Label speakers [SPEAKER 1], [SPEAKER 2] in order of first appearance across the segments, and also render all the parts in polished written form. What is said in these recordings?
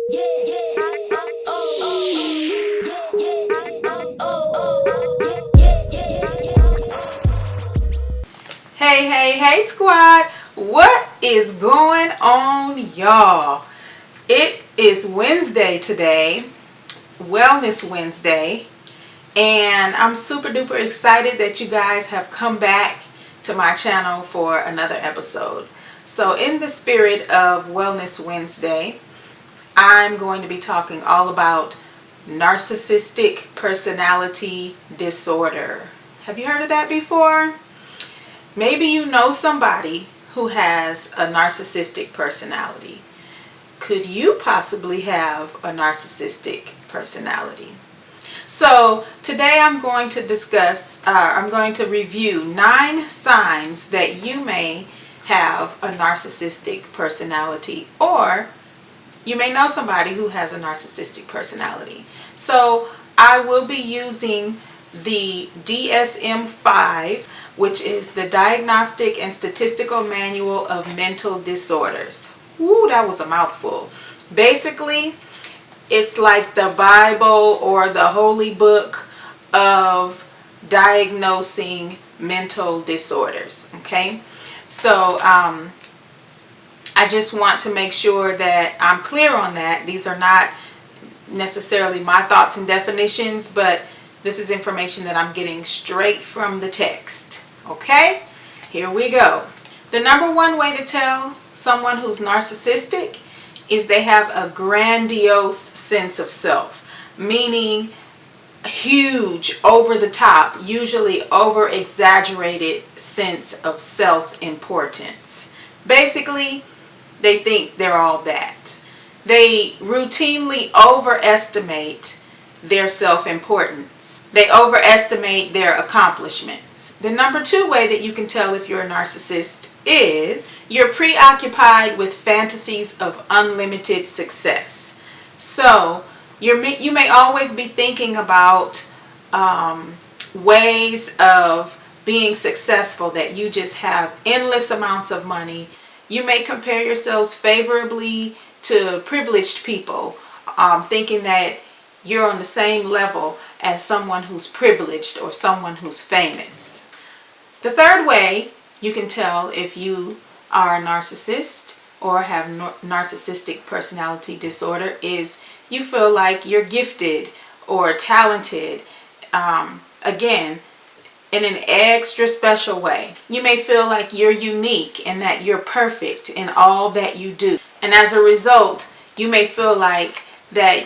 [SPEAKER 1] Hey squad, what is going on, y'all? It is Wednesday today, Wellness Wednesday, and I'm super duper excited that you guys have come back to my channel for another episode. So in the spirit of Wellness Wednesday, I'm going to be talking all about Narcissistic Personality Disorder. Have you heard of that before? Maybe you know somebody who has a narcissistic personality. Could you possibly have a narcissistic personality? So today I'm going to review 9 signs that you may have a narcissistic personality, or you may know somebody who has a narcissistic personality. So I will be using the DSM-V, which is the Diagnostic and Statistical Manual of Mental Disorders. Ooh, that was a mouthful. Basically, it's like the Bible or the holy book of diagnosing mental disorders, okay? So I just want to make sure that I'm clear on that. These are not necessarily my thoughts and definitions, but this is information that I'm getting straight from the text. Okay, here we go. The number one way to tell someone who's narcissistic is they have a grandiose sense of self, meaning huge, over the top, usually over exaggerated sense of self-importance. Basically, they think they're all that. They routinely overestimate their self-importance. They overestimate their accomplishments. The number 2 way that you can tell if you're a narcissist is you're preoccupied with fantasies of unlimited success. So you may always be thinking about ways of being successful, that you just have endless amounts of money. You may compare yourselves favorably to privileged people, thinking that you're on the same level as someone who's privileged or someone who's famous. The third way you can tell if you are a narcissist or have narcissistic personality disorder is you feel like you're gifted or talented, again, in an extra special way. You may feel like you're unique and that you're perfect in all that you do. And as a result, you may feel like that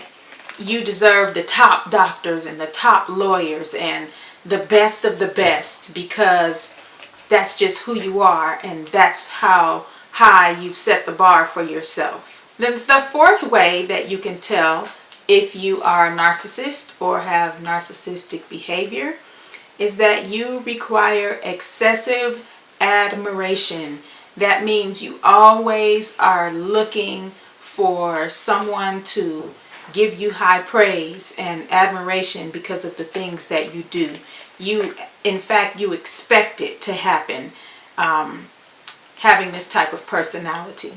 [SPEAKER 1] you deserve the top doctors and the top lawyers and the best of the best, because that's just who you are and that's how high you've set the bar for yourself. Then the fourth way that you can tell if you are a narcissist or have narcissistic behavior is that you require excessive admiration. That means you always are looking for someone to give you high praise and admiration because of the things that you do. In fact, you expect it to happen, having this type of personality.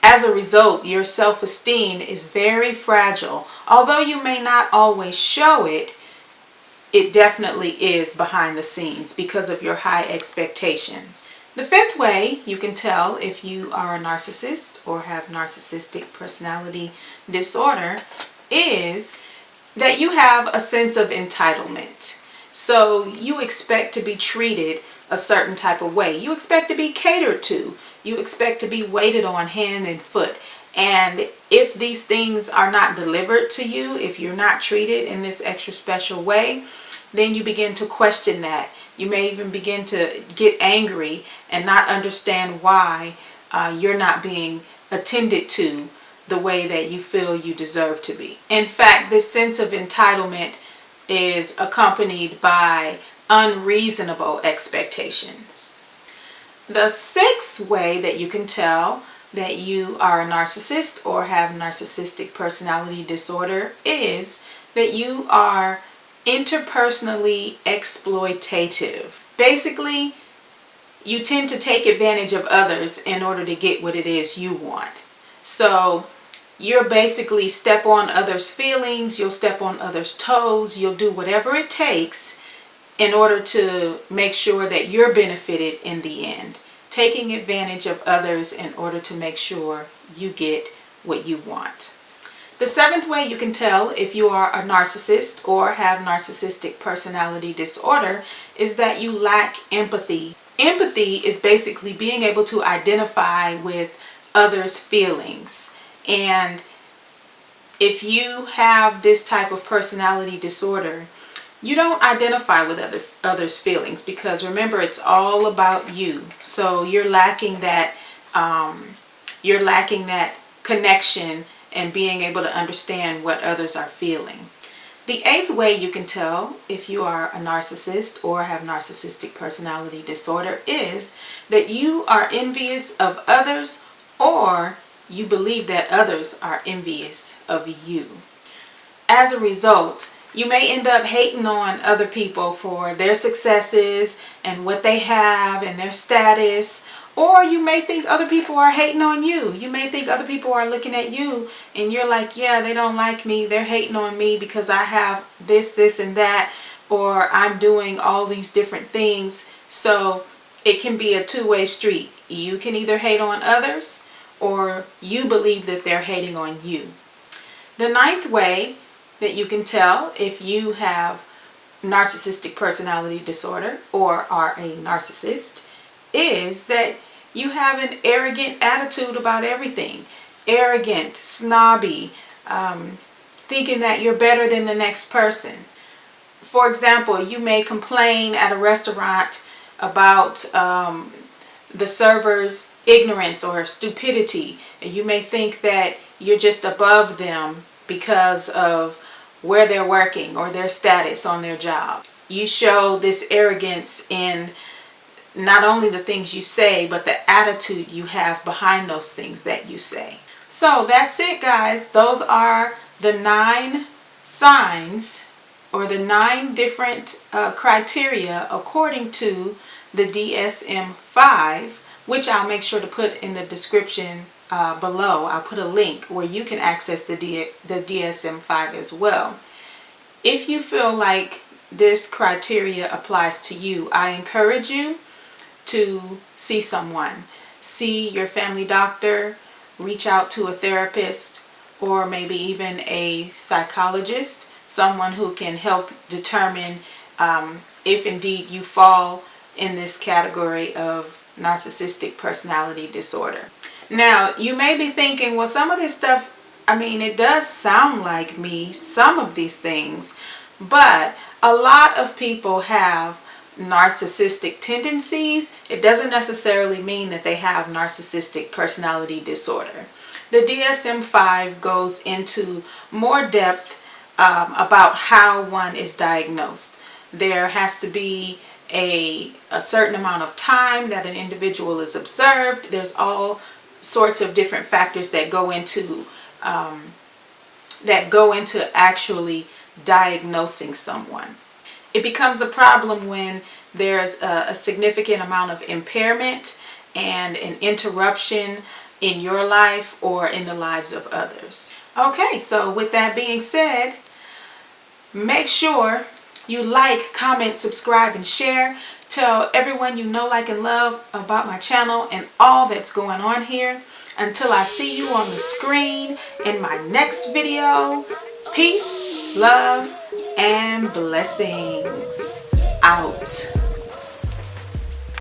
[SPEAKER 1] As a result, your self-esteem is very fragile. Although you may not always show it, it definitely is behind the scenes because of your high expectations. The fifth way you can tell if you are a narcissist or have narcissistic personality disorder is that you have a sense of entitlement. So you expect to be treated a certain type of way. You expect to be catered to. You expect to be waited on hand and foot. And if these things are not delivered to you, if you're not treated in this extra special way, then you begin to question that. You may even begin to get angry and not understand why you're not being attended to the way that you feel you deserve to be. In fact, this sense of entitlement is accompanied by unreasonable expectations. The sixth way that you can tell that you are a narcissist or have narcissistic personality disorder is that you are interpersonally exploitative. Basically, you tend to take advantage of others in order to get what it is you want. So You're basically step on others' feelings, you'll step on others' toes, you'll do whatever it takes in order to make sure that you're benefited in the end. Taking advantage of others in order to make sure you get what you want. The seventh way you can tell if you are a narcissist or have narcissistic personality disorder is that you lack empathy. Empathy is basically being able to identify with others' feelings. And if you have this type of personality disorder, you don't identify with others' feelings, because remember, it's all about you. So you're lacking that connection and being able to understand what others are feeling. The eighth way you can tell if you are a narcissist or have narcissistic personality disorder is that you are envious of others, or you believe that others are envious of you. As a result, you may end up hating on other people for their successes and what they have and their status. Or you may think other people are hating on you. You may think other people are looking at you and you're like, yeah, they don't like me. They're hating on me because I have this, and that, or I'm doing all these different things. So it can be a two-way street. You can either hate on others or you believe that they're hating on you. The ninth way that you can tell if you have narcissistic personality disorder or are a narcissist is that you have an arrogant attitude about everything. Arrogant, snobby, thinking that you're better than the next person. For example, you may complain at a restaurant about the server's ignorance or stupidity, and you may think that you're just above them because of where they're working or their status on their job. You show this arrogance in not only the things you say, but the attitude you have behind those things that you say. So that's it, guys. Those are the 9 signs, or the 9 different criteria according to the DSM-5, which I'll make sure to put in the description below. I'll put a link where you can access the DSM-5 as well. If you feel like this criteria applies to you, I encourage you to see someone. See your family doctor, reach out to a therapist, or maybe even a psychologist, someone who can help determine if indeed you fall in this category of narcissistic personality disorder. Now, you may be thinking, well, some of this stuff, I mean, it does sound like me, some of these things, but a lot of people have narcissistic tendencies. It doesn't necessarily mean that they have narcissistic personality disorder. The DSM-5 goes into more depth about how one is diagnosed. There has to be a certain amount of time that an individual is observed. There's all sorts of different factors that go into actually diagnosing someone. It becomes a problem when there's a significant amount of impairment and an interruption in your life or in the lives of others. Okay, so with that being said, make sure you like, comment, subscribe, and share. Tell everyone you know, like, and love about my channel and all that's going on here. Until I see you on the screen in my next video, peace, love, and blessings. Out.